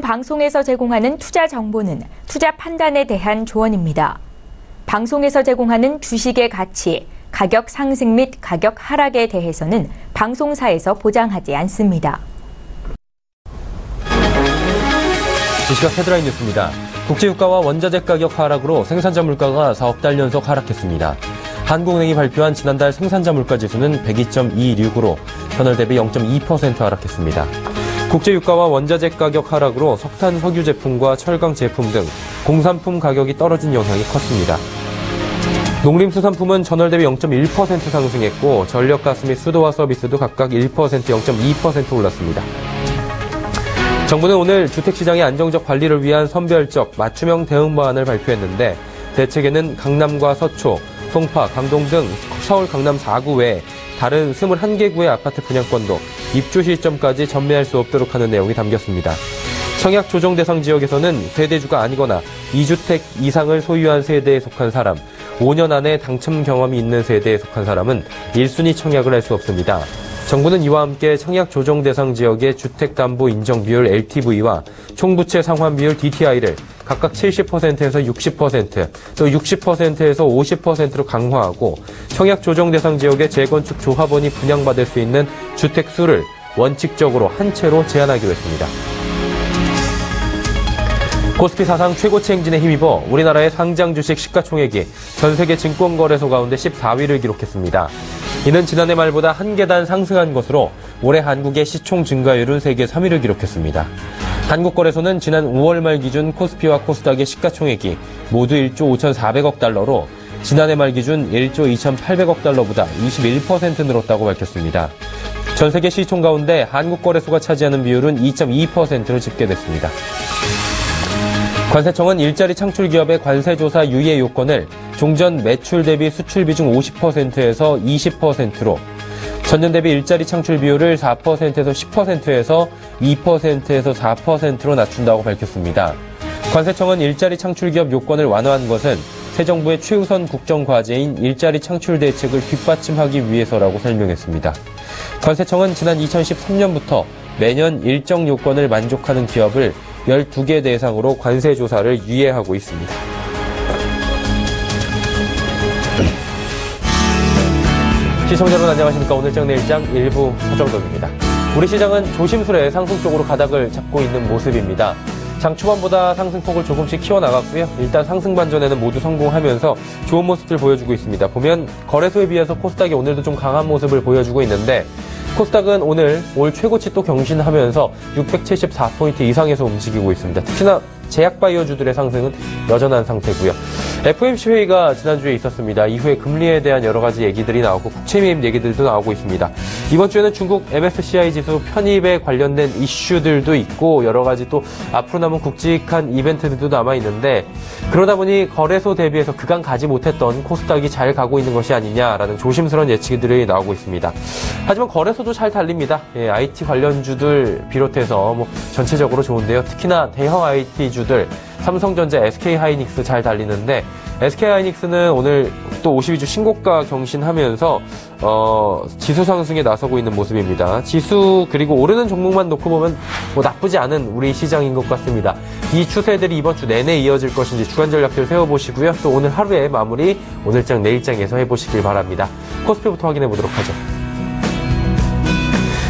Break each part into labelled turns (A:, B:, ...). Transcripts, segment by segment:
A: 방송에서 제공하는 투자 정보는 투자 판단에 대한 조언입니다. 방송에서 제공하는 주식의 가치, 가격 상승 및 가격 하락에 대해서는 방송사에서 보장하지 않습니다.
B: 이 시각 헤드라인 뉴스입니다. 국제유가와 원자재 가격 하락으로 생산자 물가가 4억 달 연속 하락했습니다. 한국은행이 발표한 지난달 생산자 물가 지수는 102.26으로 전월 대비 0.2% 하락했습니다. 국제유가와 원자재 가격 하락으로 석탄, 석유 제품과 철강 제품 등 공산품 가격이 떨어진 영향이 컸습니다. 농림수산품은 전월 대비 0.1% 상승했고 전력, 가스 및 수도와 서비스도 각각 1%, 0.2% 올랐습니다. 정부는 오늘 주택시장의 안정적 관리를 위한 선별적 맞춤형 대응 방안을 발표했는데 대책에는 강남과 서초, 송파, 강동 등 서울 강남 4구 외에 다른 21개구의 아파트 분양권도 입주 시점까지 전매할 수 없도록 하는 내용이 담겼습니다. 청약 조정 대상 지역에서는 세대주가 아니거나 2주택 이상을 소유한 세대에 속한 사람, 5년 안에 당첨 경험이 있는 세대에 속한 사람은 1순위 청약을 할 수 없습니다. 정부는 이와 함께 청약 조정 대상 지역의 주택담보 인정 비율 LTV와 총부채 상환 비율 DTI를 각각 70%에서 60%, 또 60%에서 50%로 강화하고 청약 조정 대상 지역의 재건축 조합원이 분양받을 수 있는 주택 수를 원칙적으로 한 채로 제한하기로 했습니다. 코스피 사상 최고치 행진에 힘입어 우리나라의 상장 주식 시가총액이 전 세계 증권거래소 가운데 14위를 기록했습니다. 이는 지난해 말보다 한 계단 상승한 것으로 올해 한국의 시총 증가율은 세계 3위를 기록했습니다. 한국거래소는 지난 5월 말 기준 코스피와 코스닥의 시가총액이 모두 1조 5,400억 달러로 지난해 말 기준 1조 2,800억 달러보다 21% 늘었다고 밝혔습니다. 전 세계 시총 가운데 한국거래소가 차지하는 비율은 2.2%로 집계됐습니다. 관세청은 일자리 창출 기업의 관세조사 유예 요건을 종전 매출 대비 수출 비중 50%에서 20%로 전년 대비 일자리 창출 비율을 4%에서 10%에서 2%에서 4%로 낮춘다고 밝혔습니다. 관세청은 일자리 창출 기업 요건을 완화한 것은 새 정부의 최우선 국정과제인 일자리 창출 대책을 뒷받침하기 위해서라고 설명했습니다. 관세청은 지난 2013년부터 매년 일정 요건을 만족하는 기업을 12개 대상으로 관세 조사를 유예하고 있습니다. 시청자 여러분 안녕하십니까. 오늘장 내일장 일부 서정덕입니다. 우리 시장은 조심스레 상승 쪽으로 가닥을 잡고 있는 모습입니다. 장 초반보다 상승폭을 조금씩 키워나갔고요. 일단 상승 반전에는 모두 성공하면서 좋은 모습을 보여주고 있습니다. 보면 거래소에 비해서 코스닥이 오늘도 좀 강한 모습을 보여주고 있는데 코스닥은 오늘 올 최고치 또 경신하면서 674포인트 이상에서 움직이고 있습니다. 특히나 제약바이오주들의 상승은 여전한 상태고요. FOMC 회의가 지난주에 있었습니다. 이후에 금리에 대한 여러 가지 얘기들이 나오고 국채 매입 얘기들도 나오고 있습니다. 이번 주에는 중국 MSCI 지수 편입에 관련된 이슈들도 있고 여러 가지 또 앞으로 남은 굵직한 이벤트들도 남아있는데 그러다 보니 거래소 대비해서 그간 가지 못했던 코스닥이 잘 가고 있는 것이 아니냐라는 조심스러운 예측들이 나오고 있습니다. 하지만 거래소도 잘 달립니다. IT 관련주들 비롯해서 전체적으로 좋은데요. 특히나 대형 IT 주들 삼성전자, SK하이닉스 잘 달리는데 SK하이닉스는 오늘 또 52주 신고가 경신하면서 지수 상승에 나서고 있는 모습입니다. 지수 그리고 오르는 종목만 놓고 보면 나쁘지 않은 우리 시장인 것 같습니다. 이 추세들이 이번 주 내내 이어질 것인지 주간 전략들 세워보시고요. 또 오늘 하루의 마무리 오늘장 내일장에서 해보시길 바랍니다. 코스피부터 확인해 보도록 하죠.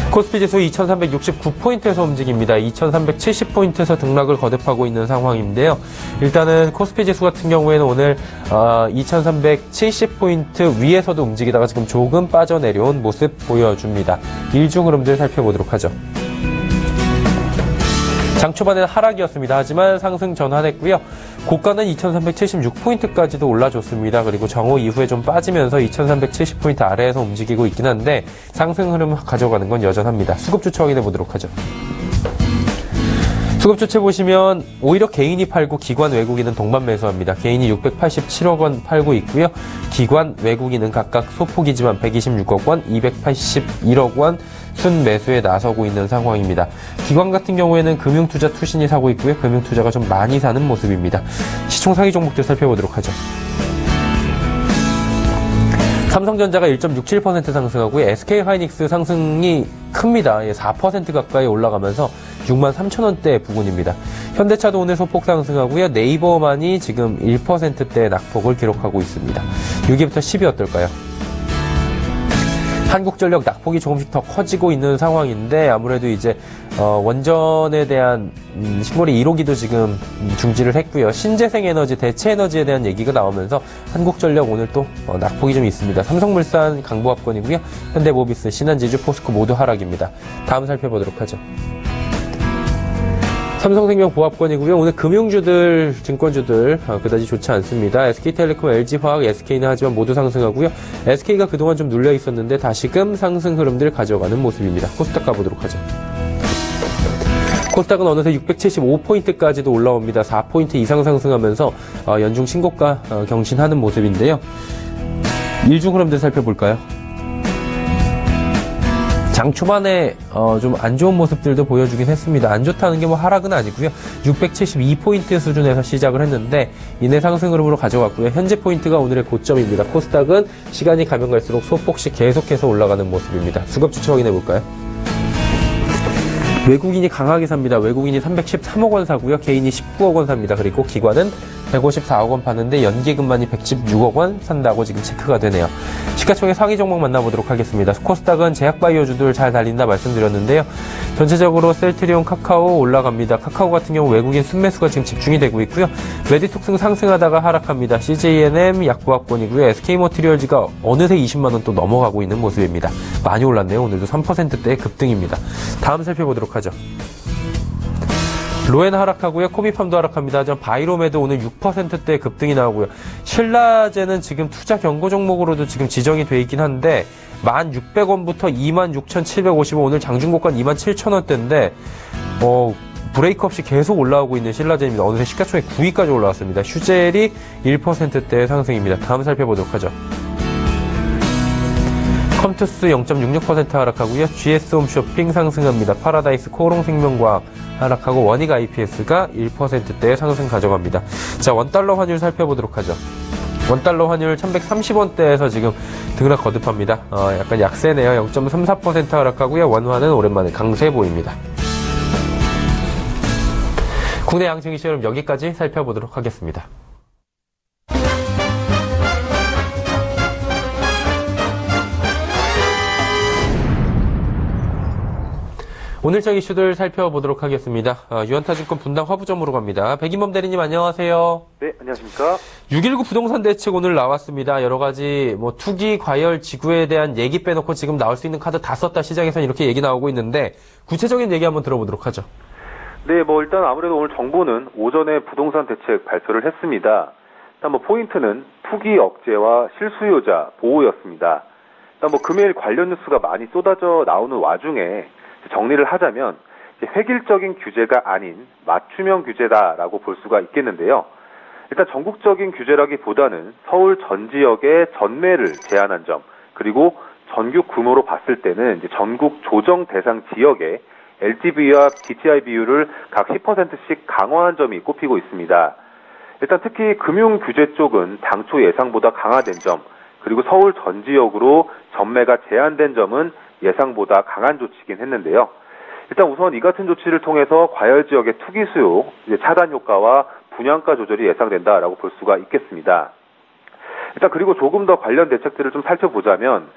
B: 코스피 지수 2369포인트에서 움직입니다. 2370포인트에서 등락을 거듭하고 있는 상황인데요. 일단은 코스피 지수 같은 경우에는 오늘 2370포인트 위에서도 움직이다가 지금 조금 빠져내려온 모습 보여줍니다. 일중 흐름들 살펴보도록 하죠. 장 초반에는 하락이었습니다. 하지만 상승 전환했고요. 고가는 2376포인트까지도 올라줬습니다. 그리고 정오 이후에 좀 빠지면서 2370포인트 아래에서 움직이고 있긴 한데 상승 흐름 가져가는 건 여전합니다. 수급주체 확인해 보도록 하죠. 수급주체 보시면 오히려 개인이 팔고 기관 외국인은 동반 매수합니다. 개인이 687억 원 팔고 있고요. 기관 외국인은 각각 소폭이지만 126억 원, 281억 원 순매수에 나서고 있는 상황입니다. 기관 같은 경우에는 금융투자 투신이 사고 있고요. 금융투자가 좀 많이 사는 모습입니다. 시총 상위 종목들 살펴보도록 하죠. 삼성전자가 1.67% 상승하고요. SK하이닉스 상승이 큽니다. 4% 가까이 올라가면서 63,000원대 부근입니다. 현대차도 오늘 소폭 상승하고요. 네이버만이 지금 1%대 낙폭을 기록하고 있습니다. 6위부터 10위 어떨까요? 한국전력 낙폭이 조금씩 더 커지고 있는 상황인데 아무래도 이제 원전에 대한 신고리 1호기도 지금 중지를 했고요. 신재생에너지, 대체에너지에 대한 얘기가 나오면서 한국전력 오늘 또 낙폭이 좀 있습니다. 삼성물산 강보합권이고요. 현대모비스, 신한지주, 포스코 모두 하락입니다. 다음 살펴보도록 하죠. 삼성생명 보합권이고요. 오늘 금융주들, 증권주들 그다지 좋지 않습니다. SK텔레콤, LG화학, SK는 하지만 모두 상승하고요. SK가 그동안 좀 눌려 있었는데 다시금 상승 흐름들 가져가는 모습입니다. 코스닥 가보도록 하죠. 코스닥은 어느새 675포인트까지도 올라옵니다. 4포인트 이상 상승하면서 연중 신고가 경신하는 모습인데요. 일중 흐름들 살펴볼까요? 장 초반에 좀 안 좋은 모습들도 보여주긴 했습니다. 안 좋다는 게 뭐 하락은 아니고요. 672포인트 수준에서 시작을 했는데 이내 상승 흐름으로 가져갔고요. 현재 포인트가 오늘의 고점입니다. 코스닥은 시간이 가면 갈수록 소폭씩 계속해서 올라가는 모습입니다. 수급 추천 확인해 볼까요? 외국인이 강하게 삽니다. 외국인이 313억 원 사고요. 개인이 19억 원 삽니다. 그리고 기관은 154억 원 파는데 연기금만이 116억 원 산다고 지금 체크가 되네요. 시가총액 상위 종목 만나보도록 하겠습니다. 코스닥은 제약바이오주들 잘 달린다 말씀드렸는데요. 전체적으로 셀트리온, 카카오 올라갑니다. 카카오 같은 경우 외국인 순매수가 지금 집중이 되고 있고요. 메디톡슨 상승하다가 하락합니다. CJNM 약보합권이고요. SK머티리얼즈가 어느새 20만 원 또 넘어가고 있는 모습입니다. 많이 올랐네요. 오늘도 3%대 급등입니다. 다음 살펴보도록 하죠. 로엔 하락하고요. 코비팜도 하락합니다. 하지만 바이로메도 오늘 6%대 급등이 나오고요. 신라제는 지금 투자 경고 종목으로도 지금 지정이 돼 있긴 한데 1,600원부터 26,750원 오늘 장중고가 27,000원대인데 브레이크 없이 계속 올라오고 있는 신라제입니다. 어느새 시가총액 9위까지 올라왔습니다. 휴젤이 1%대 상승입니다. 다음 살펴보도록 하죠. 컴투스 0.66% 하락하고요. GS홈쇼핑 상승합니다. 파라다이스 코오롱생명과학 하락하고 원익 IPS가 1%대 상승 가져갑니다. 자, 원달러 환율 살펴보도록 하죠. 원달러 환율 1130원대에서 지금 등락 거듭합니다. 약간 약세네요. 0.34% 하락하고요. 원화는 오랜만에 강세 보입니다. 국내 양증 시험 여기까지 살펴보도록 하겠습니다. 오늘장 이슈들 살펴보도록 하겠습니다. 유한타증권 분당 화부점으로 갑니다. 백인범 대리님 안녕하세요.
C: 네, 안녕하십니까.
B: 6.19 부동산 대책 오늘 나왔습니다. 여러 가지 투기, 과열, 지구에 대한 얘기 빼놓고 지금 나올 수 있는 카드 다 썼다 시장에서는 이렇게 얘기 나오고 있는데 구체적인 얘기 한번 들어보도록 하죠.
C: 네, 일단 아무래도 오늘 정부는 오전에 부동산 대책 발표를 했습니다. 일단 포인트는 투기 억제와 실수요자 보호였습니다. 일단 금일 관련 뉴스가 많이 쏟아져 나오는 와중에 정리를 하자면 획일적인 규제가 아닌 맞춤형 규제다라고 볼 수가 있겠는데요. 일단 전국적인 규제라기보다는 서울 전 지역의 전매를 제한한 점, 그리고 전국 규모로 봤을 때는 전국 조정 대상 지역의 LTV와 DTI 비율을 각 10%씩 강화한 점이 꼽히고 있습니다. 일단 특히 금융 규제 쪽은 당초 예상보다 강화된 점, 그리고 서울 전 지역으로 전매가 제한된 점은 예상보다 강한 조치이긴 했는데요. 일단 우선 이 같은 조치를 통해서 과열 지역의 투기 수요 차단 효과와 분양가 조절이 예상된다라고 볼 수가 있겠습니다. 일단 그리고 조금 더 관련 대책들을 좀 살펴보자면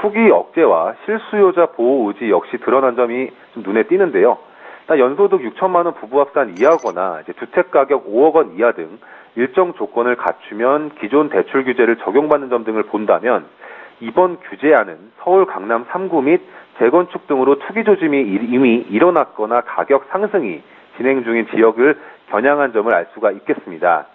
C: 투기 억제와 실수요자 보호 의지 역시 드러난 점이 좀 눈에 띄는데요. 일단 연소득 6천만 원 부부 합산 이하거나 주택 가격 5억 원 이하 등 일정 조건을 갖추면 기존 대출 규제를 적용받는 점 등을 본다면 이번 규제안은 서울 강남 3구 및 재건축 등으로 투기 조짐이 이미 일어났거나 가격 상승이 진행 중인 지역을 겨냥한 점을 알 수가 있겠습니다.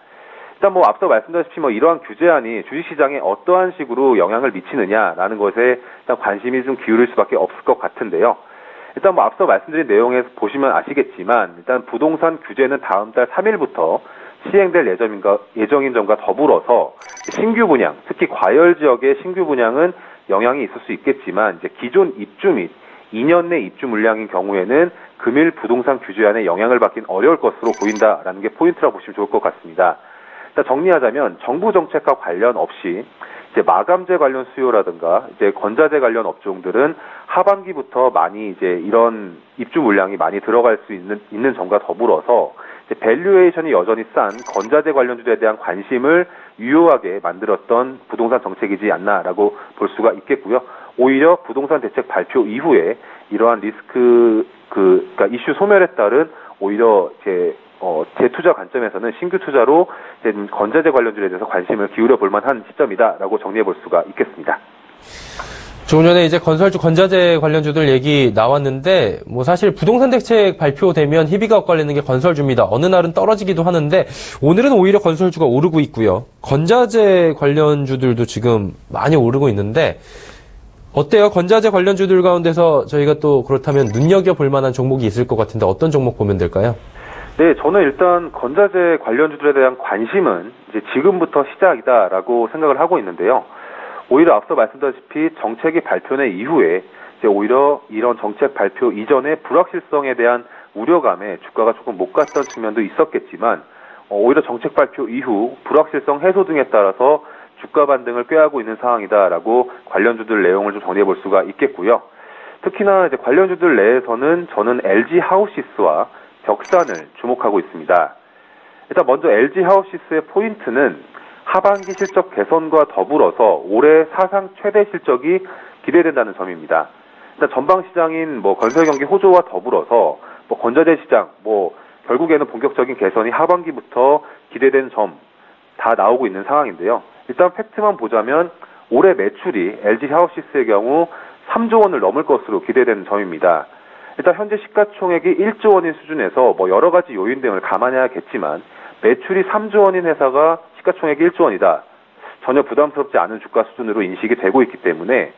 C: 일단 앞서 말씀드렸다시피 이러한 규제안이 주식시장에 어떠한 식으로 영향을 미치느냐라는 것에 일단 관심이 좀 기울일 수밖에 없을 것 같은데요. 일단 앞서 말씀드린 내용에서 보시면 아시겠지만 일단 부동산 규제는 다음 달 3일부터 시행될 예정인 점과 더불어서 신규 분양, 특히 과열 지역의 신규 분양은 영향이 있을 수 있겠지만 기존 입주 및 2년 내 입주 물량인 경우에는 금일 부동산 규제안에 영향을 받긴 어려울 것으로 보인다라는 게 포인트라고 보시면 좋을 것 같습니다. 일단 정리하자면 정부 정책과 관련 없이 이제 마감재 관련 수요라든가 이제 건자재 관련 업종들은 하반기부터 많이 이제 이런 입주 물량이 많이 들어갈 수 있는 점과 더불어서 이제 밸류에이션이 여전히 싼 건자재 관련주에 대한 관심을 유효하게 만들었던 부동산 정책이지 않나라고 볼 수가 있겠고요. 오히려 부동산 대책 발표 이후에 이러한 리스크 그러니까 이슈 소멸에 따른 오히려 재투자 관점에서는 신규 투자로 이제 건자재 관련주에 대해서 관심을 기울여 볼 만한 시점이다라고 정리해 볼 수가 있겠습니다.
B: 조금 전에 이제 건설주, 건자재 관련주들 얘기 나왔는데, 뭐 사실 부동산 대책 발표되면 희비가 엇갈리는 게 건설주입니다. 어느 날은 떨어지기도 하는데, 오늘은 오히려 건설주가 오르고 있고요. 건자재 관련주들도 지금 많이 오르고 있는데, 어때요? 건자재 관련주들 가운데서 저희가 또 그렇다면 눈여겨볼 만한 종목이 있을 것 같은데, 어떤 종목 보면 될까요?
C: 네, 저는 일단 건자재 관련주들에 대한 관심은 이제 지금부터 시작이다라고 생각을 하고 있는데요. 오히려 앞서 말씀드렸다시피 정책이 발표된 이후에 이제 오히려 이런 정책 발표 이전에 불확실성에 대한 우려감에 주가가 조금 못 갔던 측면도 있었겠지만 오히려 정책 발표 이후 불확실성 해소 등에 따라서 주가 반등을 꾀하고 있는 상황이다라고 관련주들 내용을 좀 정리해 볼 수가 있겠고요. 특히나 이제 관련주들 내에서는 저는 LG 하우시스와 벽산을 주목하고 있습니다. 일단 먼저 LG 하우시스의 포인트는 하반기 실적 개선과 더불어서 올해 사상 최대 실적이 기대된다는 점입니다. 일단 전방 시장인 건설 경기 호조와 더불어서 건자재 시장 결국에는 본격적인 개선이 하반기부터 기대되는 점 다 나오고 있는 상황인데요. 일단 팩트만 보자면 올해 매출이 LG 하우시스의 경우 3조 원을 넘을 것으로 기대되는 점입니다. 일단 현재 시가총액이 1조 원인 수준에서 여러 가지 요인 등을 감안해야겠지만 매출이 3조 원인 회사가 시가총액이 1조 원이다. 전혀 부담스럽지 않은 주가 수준으로 인식이 되고 있기 때문에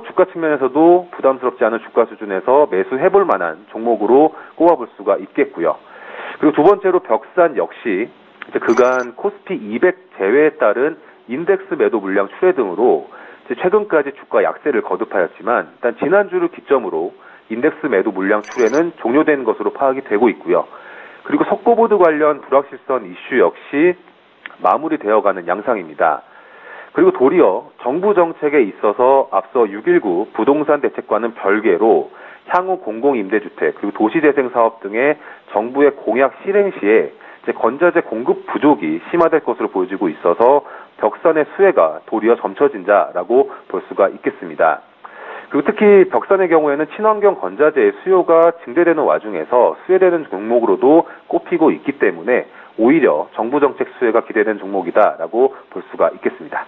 C: 주가 측면에서도 부담스럽지 않은 주가 수준에서 매수해볼 만한 종목으로 꼽아볼 수가 있겠고요. 그리고 두 번째로 벽산 역시 이제 그간 코스피 200 제외에 따른 인덱스 매도 물량 출회 등으로 최근까지 주가 약세를 거듭하였지만 일단 지난주를 기점으로 인덱스 매도 물량 출회는 종료된 것으로 파악이 되고 있고요. 그리고 석고보드 관련 불확실성 이슈 역시 마무리되어가는 양상입니다. 그리고 도리어 정부 정책에 있어서 앞서 6.19 부동산 대책과는 별개로 향후 공공임대주택 그리고 도시재생사업 등의 정부의 공약 실행 시에 건자재 공급 부족이 심화될 것으로 보여지고 있어서 벽산의 수혜가 도리어 점쳐진다라고 볼 수가 있겠습니다. 그리고 특히 벽산의 경우에는 친환경 건자재의 수요가 증대되는 와중에서 수혜되는 종목으로도 꼽히고 있기 때문에 오히려 정부 정책 수혜가 기대되는 종목이다라고 볼 수가 있겠습니다.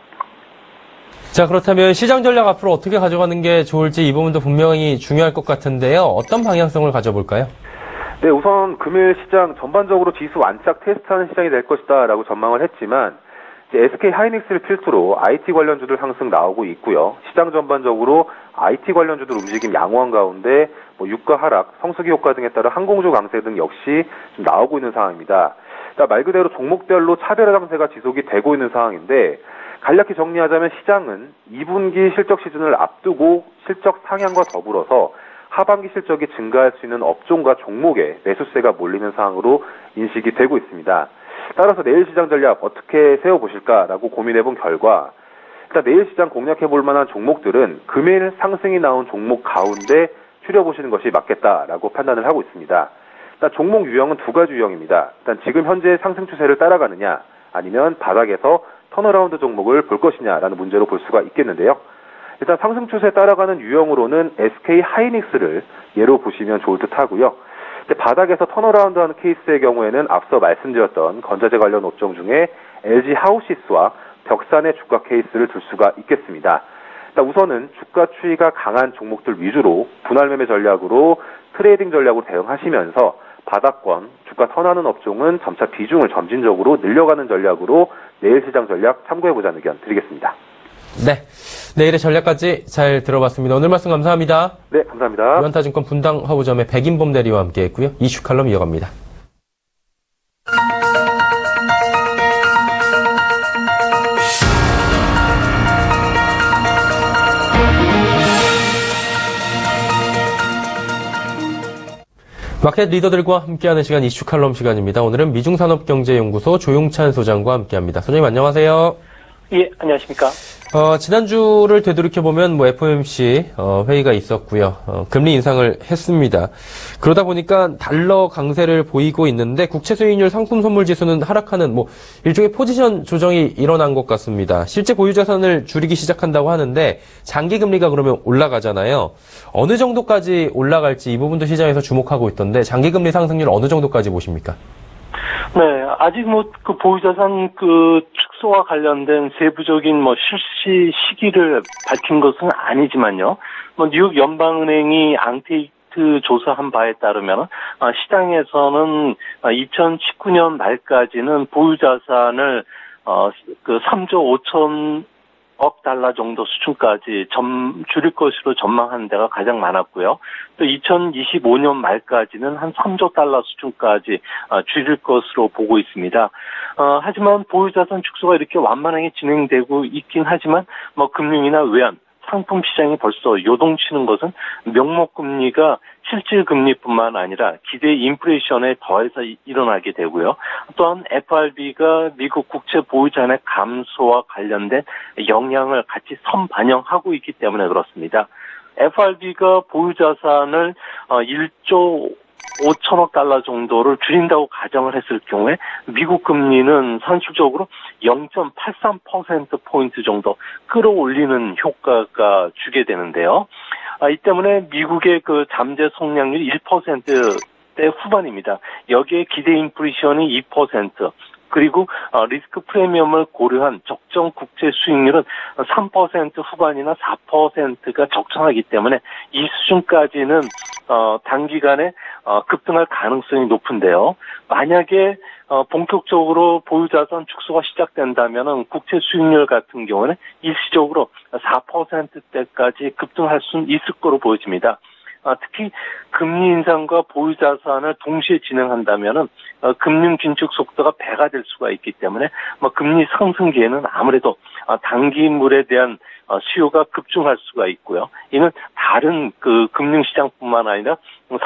B: 자, 그렇다면 시장 전략 앞으로 어떻게 가져가는 게 좋을지 이 부분도 분명히 중요할 것 같은데요. 어떤 방향성을 가져볼까요?
C: 네, 우선 금요일 시장 전반적으로 지수 안착 테스트하는 시장이 될 것이다라고 전망을 했지만 이제 SK 하이닉스를 필두로 IT 관련주들 상승 나오고 있고요. 시장 전반적으로 IT 관련주들 움직임 양호한 가운데 유가 하락, 성수기 효과 등에 따른 항공주 강세 등 역시 좀 나오고 있는 상황입니다. 그러니까 말 그대로 종목별로 차별 강세가 지속이 되고 있는 상황인데 간략히 정리하자면 시장은 2분기 실적 시즌을 앞두고 실적 상향과 더불어서 하반기 실적이 증가할 수 있는 업종과 종목에 매수세가 몰리는 상황으로 인식이 되고 있습니다. 따라서 내일 시장 전략 어떻게 세워보실까라고 고민해본 결과 일단 내일 시장 공략해볼 만한 종목들은 금일 상승이 나온 종목 가운데 추려보시는 것이 맞겠다라고 판단을 하고 있습니다. 일단 종목 유형은 두 가지 유형입니다. 일단 지금 현재 상승 추세를 따라가느냐 아니면 바닥에서 턴어라운드 종목을 볼 것이냐라는 문제로 볼 수가 있겠는데요. 일단 상승 추세에 따라가는 유형으로는 SK 하이닉스를 예로 보시면 좋을 듯 하고요. 바닥에서 턴어라운드하는 케이스의 경우에는 앞서 말씀드렸던 건자재 관련 업종 중에 LG 하우시스와 벽산의 주가 케이스를 들 수가 있겠습니다. 우선은 주가 추이가 강한 종목들 위주로 분할 매매 전략으로 트레이딩 전략으로 대응하시면서 바닥권, 주가 턴하는 업종은 점차 비중을 점진적으로 늘려가는 전략으로 내일 시장 전략 참고해보자는 의견 드리겠습니다.
B: 네, 내일의 전략까지 잘 들어봤습니다. 오늘 말씀 감사합니다.
C: 네, 감사합니다.
B: 유한타증권 분당 화부점의 백인범 대리와 함께했고요. 이슈 칼럼 이어갑니다. 마켓 리더들과 함께하는 시간 이슈 칼럼 시간입니다. 오늘은 미중산업경제연구소 조용찬 소장과 함께합니다. 소장님 안녕하세요.
D: 예, 안녕하십니까.
B: 지난주를 되돌이켜보면 FOMC 회의가 있었고요. 금리 인상을 했습니다. 그러다 보니까 달러 강세를 보이고 있는데 국채 수익률 상품 선물 지수는 하락하는 일종의 포지션 조정이 일어난 것 같습니다. 실제 보유 자산을 줄이기 시작한다고 하는데 장기 금리가 그러면 올라가잖아요. 어느 정도까지 올라갈지 이 부분도 시장에서 주목하고 있던데 장기 금리 상승률 어느 정도까지 보십니까?
D: 네, 아직 그 보유자산 축소와 관련된 세부적인 실시 시기를 밝힌 것은 아니지만요. 뉴욕 연방은행이 앙케이트 조사한 바에 따르면 시장에서는 2019년 말까지는 보유자산을 3조 5천억 달러 정도 수준까지 줄일 것으로 전망하는 데가 가장 많았고요. 또 2025년 말까지는 한 3조 달러 수준까지 줄일 것으로 보고 있습니다. 하지만 보유자산 축소가 이렇게 완만하게 진행되고 있긴 하지만 금융이나 외환, 상품 시장이 벌써 요동치는 것은 명목금리가 실질금리뿐만 아니라 기대 인플레이션에 더해서 일어나게 되고요. 또한 FRB가 미국 국채 보유자산의 감소와 관련된 영향을 같이 선반영하고 있기 때문에 그렇습니다. FRB가 보유자산을 1조 5천억 달러 정도를 줄인다고 가정을 했을 경우에 미국 금리는 산술적으로 0.83%포인트 정도 끌어올리는 효과가 주게 되는데요. 이 때문에 미국의 잠재 성장률이 1%대 후반입니다. 여기에 기대 인플레이션이 2%, 그리고 리스크 프리미엄을 고려한 적정 국채 수익률은 3% 후반이나 4%가 적정하기 때문에 이 수준까지는 단기간에 급등할 가능성이 높은데요. 만약에 본격적으로 보유자산 축소가 시작된다면 국채 수익률 같은 경우는 일시적으로 4%대까지 급등할 수는 있을 거로 보여집니다. 특히 금리 인상과 보유자산을 동시에 진행한다면 금융 긴축 속도가 배가 될 수가 있기 때문에 금리 상승기에는 아무래도 단기물에 대한 수요가 급증할 수가 있고요. 이는 다른 금융시장뿐만 아니라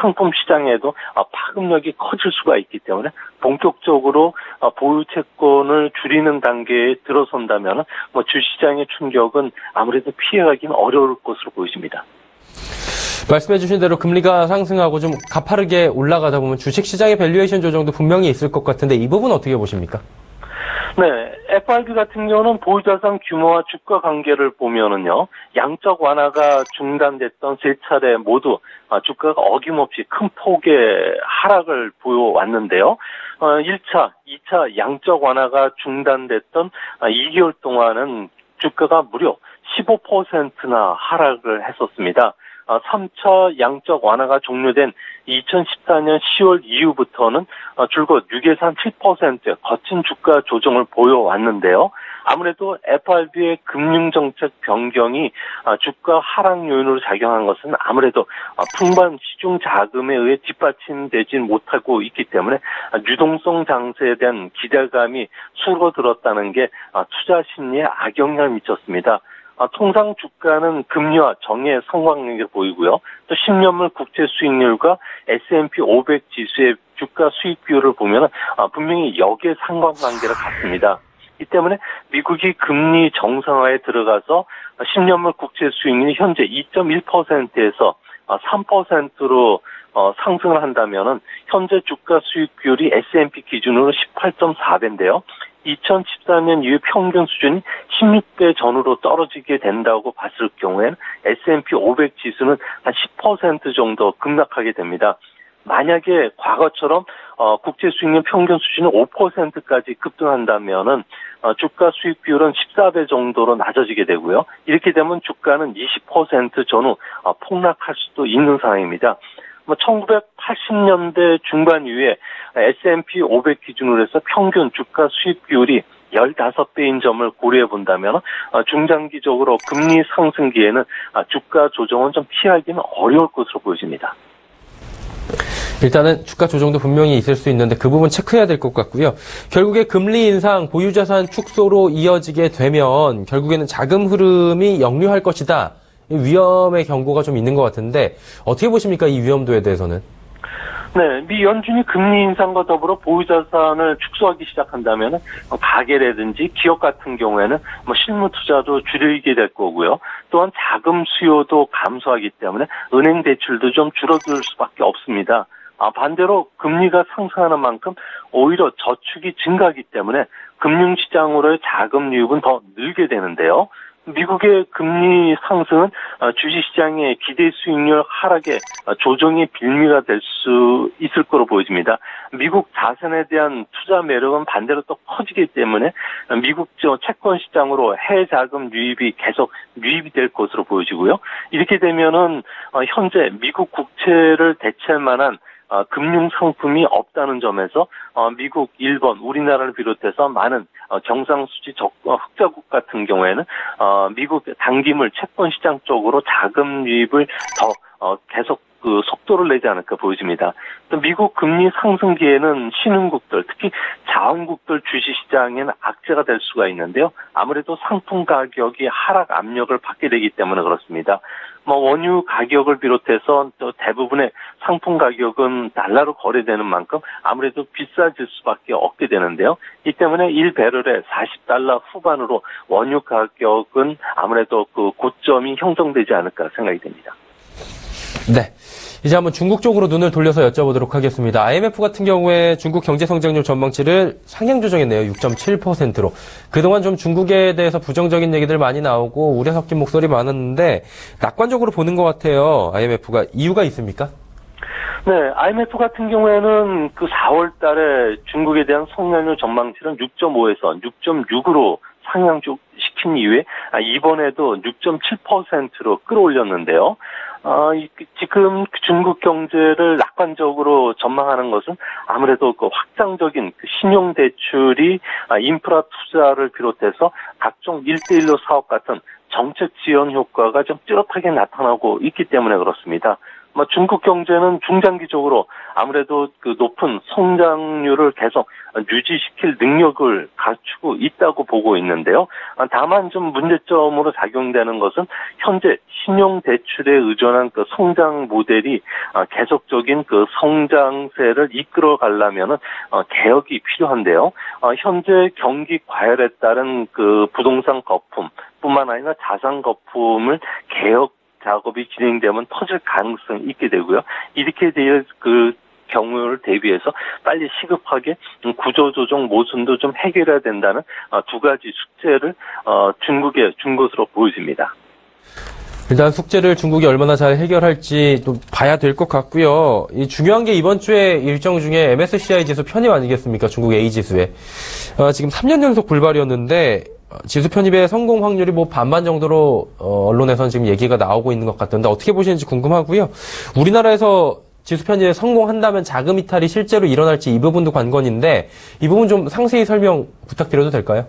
D: 상품 시장에도 파급력이 커질 수가 있기 때문에 본격적으로 보유 채권을 줄이는 단계에 들어선다면 주시장의 충격은 아무래도 피해가기는 어려울 것으로 보여집니다.
B: 말씀해 주신 대로 금리가 상승하고 좀 가파르게 올라가다 보면 주식시장의 밸류에이션 조정도 분명히 있을 것 같은데 이 부분 어떻게 보십니까?
D: 네, FRB 같은 경우는 보유자산 규모와 주가 관계를 보면은요, 양적 완화가 중단됐던 세 차례 모두 주가가 어김없이 큰 폭의 하락을 보여왔는데요. 1차, 2차 양적 완화가 중단됐던 2개월 동안은 주가가 무려 15%나 하락을 했었습니다. 3차 양적 완화가 종료된 2014년 10월 이후부터는 줄곧 6에서 7%의 거친 주가 조정을 보여왔는데요. 아무래도 FRB의 금융정책 변경이 주가 하락 요인으로 작용한 것은 아무래도 풍부한 시중 자금에 의해 뒷받침되지 못하고 있기 때문에 유동성 장세에 대한 기대감이 줄어들었다는 게 투자 심리에 악영향을 미쳤습니다. 통상 주가는 금리와 정의 상관관계를 보이고요. 또 10년물 국채 수익률과 S&P 500 지수의 주가 수익 비율을 보면 분명히 역의 상관관계를 갖습니다. 이 때문에 미국이 금리 정상화에 들어가서 10년물 국채 수익률이 현재 2.1%에서 3%로 상승을 한다면은 현재 주가 수익 비율이 S&P 기준으로 18.4배인데요. 2014년 이후 평균 수준이 16배 전후로 떨어지게 된다고 봤을 경우에는 S&P 500 지수는 한 10% 정도 급락하게 됩니다. 만약에 과거처럼 국제 수익률 평균 수준이 5%까지 급등한다면은 주가 수익 비율은 14배 정도로 낮아지게 되고요. 이렇게 되면 주가는 20% 전후 폭락할 수도 있는 상황입니다. 1980년대 중반 이후에 S&P 500 기준으로 해서 평균 주가 수익 비율이 15배인 점을 고려해 본다면 중장기적으로 금리 상승기에는 주가 조정은 좀 피하기는 어려울 것으로 보여집니다.
B: 일단은 주가 조정도 분명히 있을 수 있는데 그 부분 체크해야 될 것 같고요. 결국에 금리 인상, 보유자산 축소로 이어지게 되면 결국에는 자금 흐름이 역류할 것이다. 위험의 경고가 좀 있는 것 같은데 어떻게 보십니까? 이 위험도에 대해서는?
D: 네, 미 연준이 금리 인상과 더불어 보유자산을 축소하기 시작한다면 가계라든지 기업 같은 경우에는 실무 투자도 줄이게 될 거고요. 또한 자금 수요도 감소하기 때문에 은행 대출도 좀 줄어들 수밖에 없습니다. 반대로 금리가 상승하는 만큼 오히려 저축이 증가하기 때문에 금융시장으로의 자금 유입은 더 늘게 되는데요. 미국의 금리 상승은 주식시장의 기대 수익률 하락에 조정의 빌미가 될 수 있을 거로 보여집니다. 미국 자산에 대한 투자 매력은 반대로 또 커지기 때문에 미국 채권 시장으로 해외 자금 유입이 계속 유입이 될 것으로 보여지고요. 이렇게 되면은 현재 미국 국채를 대체할 만한 금융 상품이 없다는 점에서 미국, 일본, 우리나라를 비롯해서 많은 경상수지 흑자국 같은 경우에는 미국 단기물 채권 시장 쪽으로 자금 유입을 더 계속 속도를 내지 않을까 보여집니다. 또 미국 금리 상승기에는 신흥국들, 특히 자원국들 주식시장에는 악재가 될 수가 있는데요. 아무래도 상품 가격이 하락 압력을 받게 되기 때문에 그렇습니다. 원유 가격을 비롯해서 또 대부분의 상품 가격은 달러로 거래되는 만큼 아무래도 비싸질 수밖에 없게 되는데요. 이 때문에 1배럴에 $40 후반으로 원유 가격은 아무래도 그 고점이 형성되지 않을까 생각이 됩니다.
B: 네. 이제 한번 중국 쪽으로 눈을 돌려서 여쭤보도록 하겠습니다. IMF 같은 경우에 중국 경제 성장률 전망치를 상향 조정했네요. 6.7%로. 그동안 좀 중국에 대해서 부정적인 얘기들 많이 나오고 우려 섞인 목소리 많았는데 낙관적으로 보는 것 같아요. IMF가 이유가 있습니까?
D: 네, IMF 같은 경우에는 그 4월 달에 중국에 대한 성장률 전망치는 6.5에서 6.6으로 상향시킨 이후에 이번에도 6.7%로 끌어올렸는데요. 지금 중국 경제를 낙관적으로 전망하는 것은 아무래도 그 확장적인 신용 대출이 인프라 투자를 비롯해서 각종 1대1로 사업 같은 정책 지원 효과가 좀 뚜렷하게 나타나고 있기 때문에 그렇습니다. 중국 경제는 중장기적으로 아무래도 그 높은 성장률을 계속 유지시킬 능력을 갖추고 있다고 보고 있는데요. 다만 좀 문제점으로 작용되는 것은 현재 신용 대출에 의존한 그 성장 모델이 계속적인 그 성장세를 이끌어 가려면은 개혁이 필요한데요. 현재 경기 과열에 따른 그 부동산 거품뿐만 아니라 자산 거품을 개혁 작업이 진행되면 터질 가능성이 있게 되고요. 이렇게 될 그 경우를 대비해서 빨리 시급하게 구조조정 모순도 좀 해결해야 된다는 두 가지 숙제를 중국에 준 것으로 보여집니다.
B: 일단 숙제를 중국이 얼마나 잘 해결할지 또 봐야 될 것 같고요. 이 중요한 게 이번 주에 일정 중에 MSCI 지수 편입 아니겠습니까? 중국 A지수에. 지금 3년 연속 불발이었는데 지수 편입의 성공 확률이 반반 정도로 언론에서는 지금 얘기가 나오고 있는 것 같던데 어떻게 보시는지 궁금하고요. 우리나라에서 지수 편입에 성공한다면 자금 이탈이 실제로 일어날지 이 부분도 관건인데 이 부분 좀 상세히 설명 부탁드려도 될까요?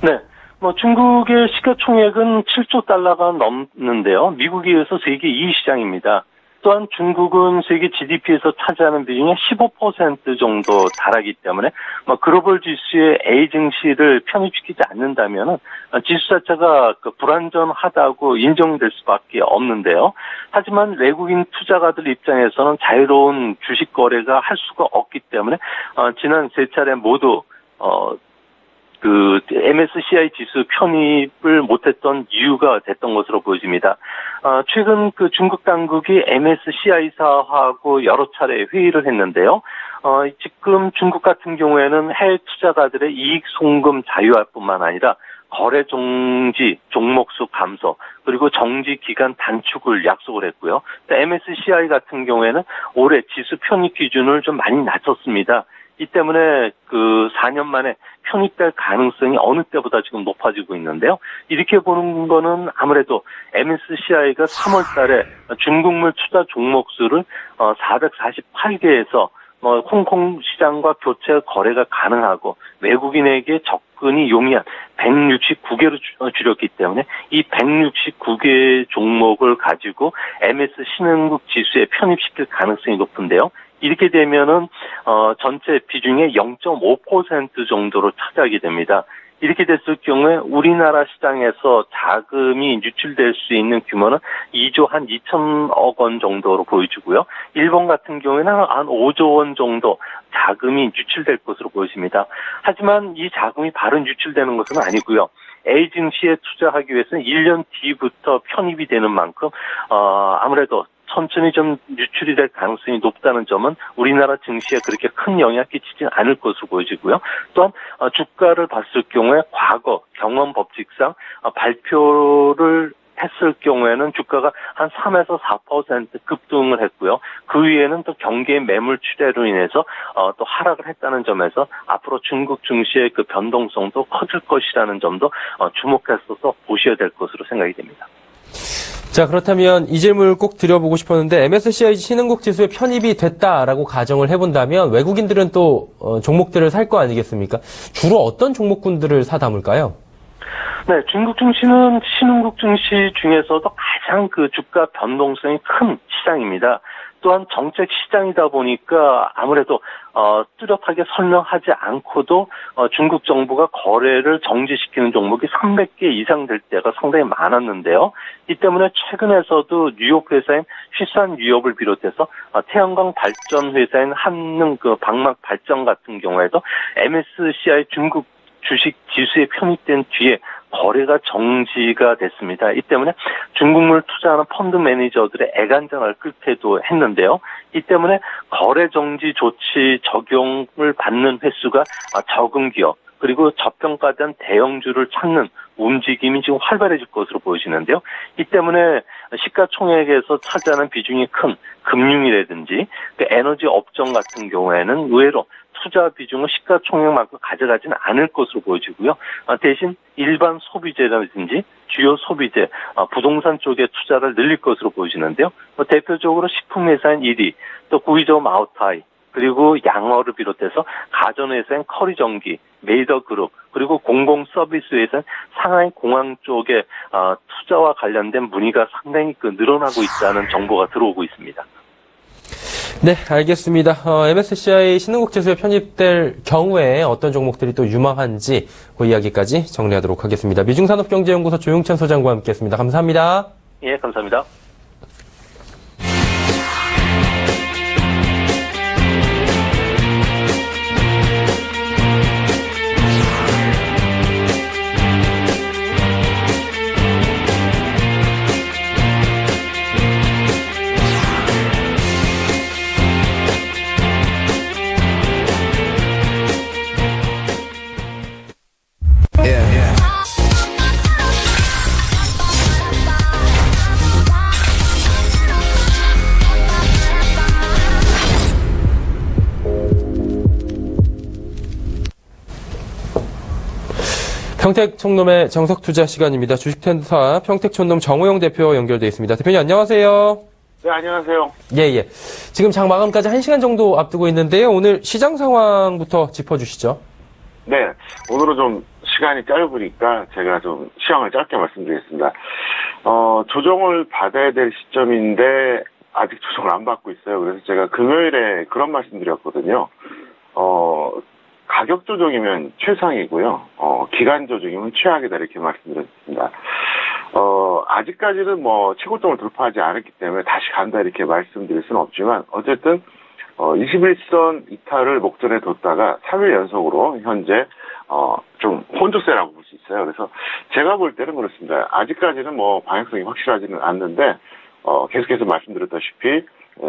D: 네. 중국의 시가총액은 7조 달러가 넘는데요. 미국에 이어서 세계 2위 시장입니다. 또한 중국은 세계 GDP에서 차지하는 비중이 15% 정도 달하기 때문에 글로벌 지수에 A 증시를 편입시키지 않는다면 지수 자체가 불안전하다고 인정될 수밖에 없는데요. 하지만 외국인 투자가들 입장에서는 자유로운 주식 거래가 할 수가 없기 때문에 지난 세 차례 모두 그 MSCI 지수 편입을 못했던 이유가 됐던 것으로 보여집니다. 최근 그 중국 당국이 MSCI사하고 여러 차례 회의를 했는데요. 지금 중국 같은 경우에는 해외 투자가들의 이익 송금 자유화뿐만 아니라 거래 정지, 종목수 감소, 그리고 정지 기간 단축을 약속을 했고요. MSCI 같은 경우에는 올해 지수 편입 기준을 좀 많이 낮췄습니다. 이 때문에 그 4년 만에 편입될 가능성이 어느 때보다 지금 높아지고 있는데요. 이렇게 보는 거는 아무래도 MSCI가 3월 달에 중국물 투자 종목수를 448개에서 홍콩 시장과 교체 거래가 가능하고 외국인에게 접근이 용이한 169개로 줄였기 때문에 이 169개 종목을 가지고 MS 신흥국 지수에 편입시킬 가능성이 높은데요. 이렇게 되면은 전체 비중의 0.5% 정도로 차지하게 됩니다. 이렇게 됐을 경우에 우리나라 시장에서 자금이 유출될 수 있는 규모는 2조 한 2천억 원 정도로 보여지고요. 일본 같은 경우에는 한 5조 원 정도 자금이 유출될 것으로 보여집니다. 하지만 이 자금이 바로 유출되는 것은 아니고요. A 증시에 투자하기 위해서는 1년 뒤부터 편입이 되는 만큼 아무래도 천천히 좀 유출이 될 가능성이 높다는 점은 우리나라 증시에 그렇게 큰 영향을 끼치지 않을 것으로 보여지고요. 또한 주가를 봤을 경우에 과거 경험 법칙상 발표를 했을 경우에는 주가가 한 3에서 4% 급등을 했고요. 그 위에는 또 경기의 매물 출회로 인해서 또 하락을 했다는 점에서 앞으로 중국 증시의 그 변동성도 커질 것이라는 점도 주목해서 보셔야 될 것으로 생각이 됩니다.
B: 자, 그렇다면 이 질문을 꼭 드려보고 싶었는데 MSCI 신흥국 지수에 편입이 됐다라고 가정을 해본다면 외국인들은 또 종목들을 살 거 아니겠습니까? 주로 어떤 종목군들을 사 담을까요?
D: 네, 중국 증시는 신흥국 증시 중에서도 가장 그 주가 변동성이 큰 시장입니다. 또한 정책 시장이다 보니까 아무래도 뚜렷하게 설명하지 않고도 중국 정부가 거래를 정지시키는 종목이 300개 이상 될 때가 상당히 많았는데요. 이 때문에 최근에서도 뉴욕 회사인 휘산 유업을 비롯해서 태양광 발전 회사인 한능 그 방막 발전 같은 경우에도 MSCI 중국 주식 지수에 편입된 뒤에 거래가 정지가 됐습니다. 이 때문에 중국물 투자하는 펀드 매니저들의 애간장을 끓기도 했는데요. 이 때문에 거래 정지 조치 적용을 받는 횟수가 적은 기업 그리고 저평가된 대형주를 찾는 움직임이 지금 활발해질 것으로 보여지는데요. 이 때문에 시가총액에서 차지하는 비중이 큰 금융이라든지 그 에너지 업종 같은 경우에는 의외로 투자 비중은 시가총액만큼 가져가지는 않을 것으로 보여지고요. 대신 일반 소비재라든지 주요 소비재, 부동산 쪽에 투자를 늘릴 것으로 보여지는데요. 대표적으로 식품회사인 1위, 또 구이저 마오타이, 그리고 양어를 비롯해서 가전회사인 커리전기, 메이더그룹, 그리고 공공서비스 회사인 상하이 공항 쪽에 투자와 관련된 문의가 상당히 늘어나고 있다는 정보가 들어오고 있습니다.
B: 네, 알겠습니다. MSCI 신흥국 지수에 편입될 경우에 어떤 종목들이 또 유망한지 그 이야기까지 정리하도록 하겠습니다. 미중산업경제연구소 조용찬 소장과 함께했습니다. 감사합니다.
D: 예, 감사합니다.
B: 평택촌놈의 정석투자 시간입니다. 주식텐사 평택촌놈 정호영 대표 연결되어 있습니다. 대표님 안녕하세요.
E: 네, 안녕하세요.
B: 예. 지금 장 마감까지 1시간 정도 앞두고 있는데요. 오늘 시장 상황부터 짚어주시죠.
E: 네, 오늘은 좀 시간이 짧으니까 제가 좀 시황을 짧게 말씀드리겠습니다. 조정을 받아야 될 시점인데 아직 조정을 안 받고 있어요. 그래서 제가 금요일에 그런 말씀드렸거든요. 가격 조정이면 최상이고요. 기간 조정이면 최악이다 이렇게 말씀드렸습니다. 아직까지는 최고점을 돌파하지 않았기 때문에 다시 간다 이렇게 말씀드릴 수는 없지만 어쨌든 21선 이탈을 목전에 뒀다가 3일 연속으로 현재 좀 혼조세라고 볼 수 있어요. 그래서 제가 볼 때는 그렇습니다. 아직까지는 방향성이 확실하지는 않는데 계속해서 말씀드렸다시피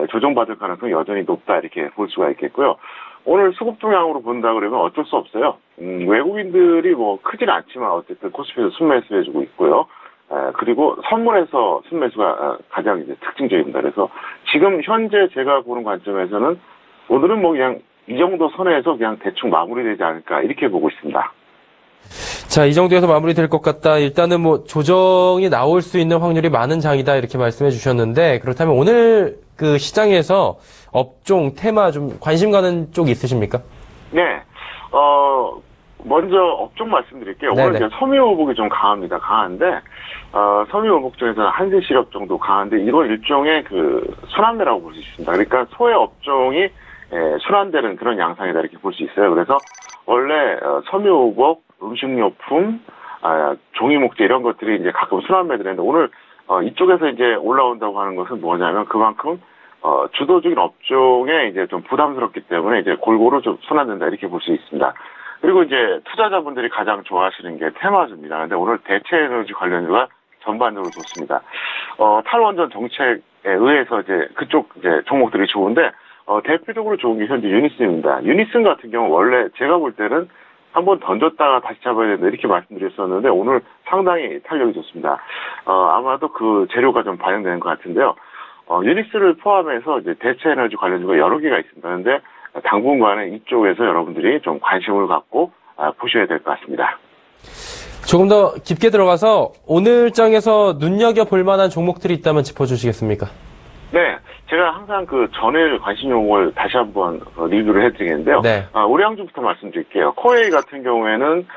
E: 조정받을 가능성이 여전히 높다 이렇게 볼 수가 있겠고요. 오늘 수급 동향으로 본다 그러면 어쩔 수 없어요. 외국인들이 크진 않지만 어쨌든 코스피에서 순매수해주고 있고요. 그리고 선물에서 순매수가 가장 이제 특징적입니다. 그래서 지금 현재 제가 보는 관점에서는 오늘은 그냥 이 정도 선에서 그냥 대충 마무리되지 않을까 이렇게 보고 있습니다.
B: 자, 이 정도에서 마무리될 것 같다. 일단은 조정이 나올 수 있는 확률이 많은 장이다 이렇게 말씀해 주셨는데 그렇다면 오늘 그 시장에서 업종, 테마 좀 관심 가는 쪽 있으십니까?
E: 네. 먼저 업종 말씀드릴게요.
B: 네네.
E: 오늘 이제 섬유오복이 좀 강한데, 섬유오복 중에서는 한세시럽 정도 강한데, 이건 일종의 순환매라고 볼 수 있습니다. 그러니까 소외 업종이 순환되는 그런 양상이다 이렇게 볼 수 있어요. 그래서 원래 섬유오복, 음식료품, 종이목재 이런 것들이 이제 가끔 순환매를 했는데 오늘 이쪽에서 이제 올라온다고 하는 것은 뭐냐면 그만큼 주도적인 업종에 이제 좀 부담스럽기 때문에 이제 골고루 좀 순환된다 이렇게 볼 수 있습니다. 그리고 이제 투자자분들이 가장 좋아하시는 게 테마주입니다. 근데 오늘 대체에너지 관련주가 전반적으로 좋습니다. 탈원전 정책에 의해서 이제 그쪽 이제 종목들이 좋은데 대표적으로 좋은 게 현재 유니슨입니다. 유니슨 같은 경우 원래 제가 볼 때는 한번 던졌다가 다시 잡아야 된다 이렇게 말씀드렸었는데 오늘 상당히 탄력이 좋습니다. 아마도 그 재료가 좀 반영되는 것 같은데요. 유니스를 포함해서 이제 대체 에너지 관련주가 여러 개가 있습니다. 그런데 당분간은 이쪽에서 여러분들이 좀 관심을 갖고 보셔야 될 것 같습니다.
B: 조금 더 깊게 들어가서 오늘장에서 눈여겨볼 만한 종목들이 있다면 짚어주시겠습니까?
E: 네, 제가 항상 그 전일 관심 종목을 다시 한번 리뷰를 해드리겠는데요. 네. 우량주부터 말씀드릴게요. 코웨이 같은 경우에는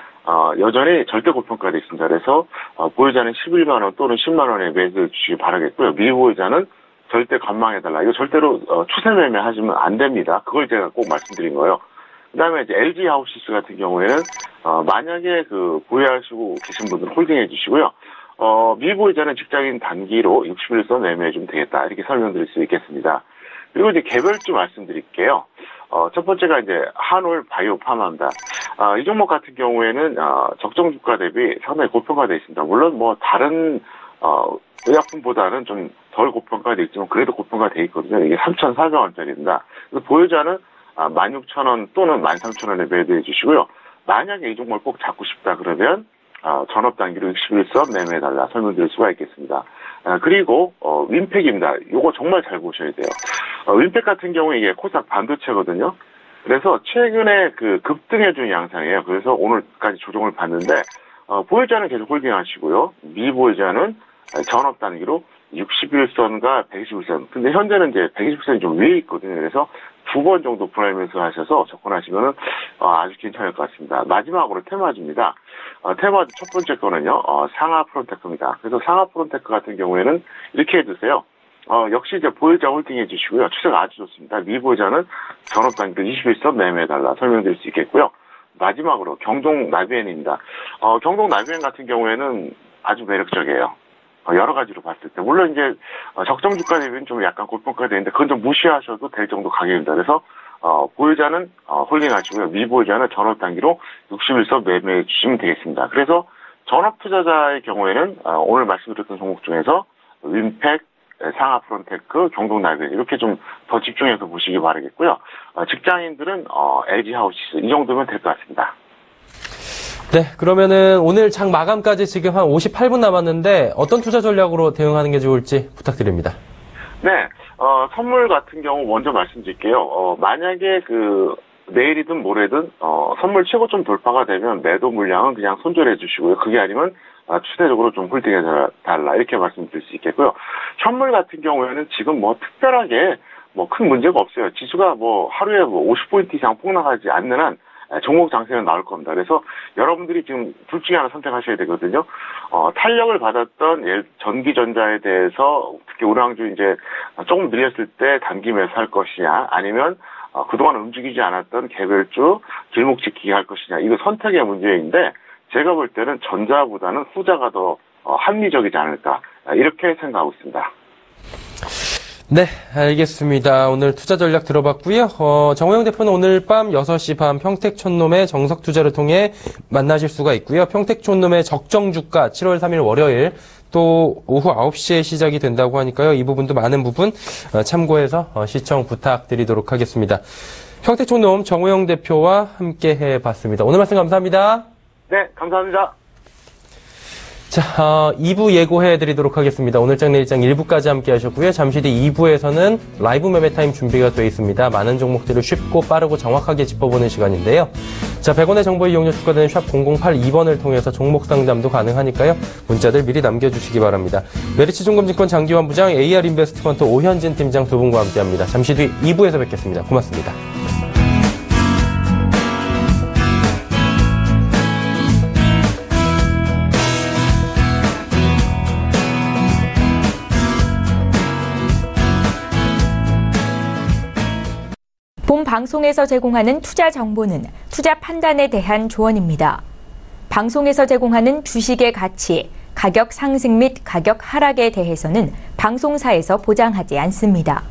E: 여전히 절대 고평가되어 있습니다. 그래서 보유자는 11만 원 또는 10만 원에 매수해 주시기 바라겠고요. 미보유자는 절대 관망해달라. 이거 절대로 추세 매매하시면 안 됩니다. 그걸 제가 꼭 말씀드린 거예요. 그다음에 이제 LG 하우시스 같은 경우에는 만약에 그 보유하시고 계신 분들은 홀딩해 주시고요. 미보유자는 직장인 단기로 60일선 매매해 주면 되겠다. 이렇게 설명드릴 수 있겠습니다. 그리고 이제 개별주 말씀드릴게요. 첫 번째가 이제 한올 바이오 파마입니다. 이 종목 같은 경우에는 적정 주가 대비 상당히 고평가되어 있습니다. 물론 뭐 다른 의약품보다는 좀 덜 고평가되어 있지만 그래도 고평가되어 있거든요. 이게 3,400원짜리입니다. 그래서 보유자는 16,000원 또는 13,000원에 매도해 주시고요. 만약에 이 종목을 꼭 잡고 싶다 그러면 전업 단기로 61선 매매해달라 설명드릴 수가 있겠습니다. 그리고 윈팩입니다. 이거 정말 잘 보셔야 돼요. 윈팩 같은 경우에 이게 코스닥 반도체거든요. 그래서 최근에 그 급등해준 양상이에요. 그래서 오늘까지 조정을 받는데 보유자는 계속 홀딩하시고요. 미보유자는 전업 단기로 61선과 121선. 근데 현재는 이제 120선이 좀 위에 있거든요. 그래서 두 번 정도 분할 매수하셔서 접근하시면은 아주 괜찮을 것 같습니다. 마지막으로 테마주입니다. 테마주 첫 번째 거는요, 상하 프론테크입니다. 그래서 상하 프론테크 같은 경우에는 이렇게 해두세요. 역시 이제 보유자 홀딩 해주시고요. 추세가 아주 좋습니다. 미보유자는 전업 단기로 21선 매매해달라 설명드릴 수 있겠고요. 마지막으로 경동 나비엔입니다. 경동 나비엔 같은 경우에는 아주 매력적이에요. 여러 가지로 봤을 때. 물론 이제 적정 주가 대비는 좀 약간 고평가되는데 그건 좀 무시하셔도 될 정도 가격입니다. 그래서 보유자는 홀딩하시고요. 미보유자는 전업 단기로 61선 매매해 주시면 되겠습니다. 그래서 전업 투자자의 경우에는 오늘 말씀드렸던 종목 중에서 윈팩, 상하 프론테크, 경동 나비엔 이렇게 좀 더 집중해서 보시기 바라겠고요. 직장인들은 LG 하우시스 이 정도면 될 것 같습니다.
B: 네, 그러면은 오늘 장 마감까지 지금 한 58분 남았는데 어떤 투자 전략으로 대응하는 게 좋을지 부탁드립니다.
E: 네, 선물 같은 경우 먼저 말씀드릴게요. 만약에 내일이든 모레든 선물 최고점 돌파가 되면 매도 물량은 그냥 손절해 주시고요. 그게 아니면 추세적으로 좀 홀딩해 달라 이렇게 말씀드릴 수 있겠고요. 현물 같은 경우에는 지금 뭐 특별하게 뭐 큰 문제가 없어요. 지수가 뭐 하루에 뭐 50포인트 이상 폭락하지 않는 한 종목 장세는 나올 겁니다. 그래서 여러분들이 지금 둘 중에 하나 선택하셔야 되거든요. 탄력을 받았던 전기전자에 대해서 특히 우량주 이제 조금 늘렸을 때 단기 매수할 것이냐 아니면 그동안 움직이지 않았던 개별주 길목 지키기 할 것이냐 이거 선택의 문제인데 제가 볼 때는 전자보다는 후자가 더 합리적이지 않을까 이렇게 생각하고 있습니다.
B: 네, 알겠습니다. 오늘 투자 전략 들어봤고요. 정호영 대표는 오늘 밤 6시 반 평택촌놈의 정석투자를 통해 만나실 수가 있고요. 평택촌놈의 적정주가 7월 3일 월요일 또 오후 9시에 시작이 된다고 하니까요. 이 부분도 많은 부분 참고해서 시청 부탁드리도록 하겠습니다. 평택촌놈 정호영 대표와 함께 해봤습니다. 오늘 말씀 감사합니다.
E: 네, 감사합니다.
B: 자, 2부 예고해드리도록 하겠습니다. 오늘장 내일장 1부까지 함께 하셨고요. 잠시 뒤 2부에서는 라이브 매매 타임 준비가 되어 있습니다. 많은 종목들을 쉽고 빠르고 정확하게 짚어보는 시간인데요. 자, 100원의 정보 이용료 추가되는 샵 0082번을 통해서 종목 상담도 가능하니까요. 문자들 미리 남겨주시기 바랍니다. 메리츠증권증권 장기환 부장, AR 인베스트먼트 오현진 팀장 두 분과 함께합니다. 잠시 뒤 2부에서 뵙겠습니다. 고맙습니다.
A: 본 방송에서 제공하는 투자 정보는 투자 판단에 대한 조언입니다. 방송에서 제공하는 주식의 가치, 가격 상승 및 가격 하락에 대해서는 방송사에서 보장하지 않습니다.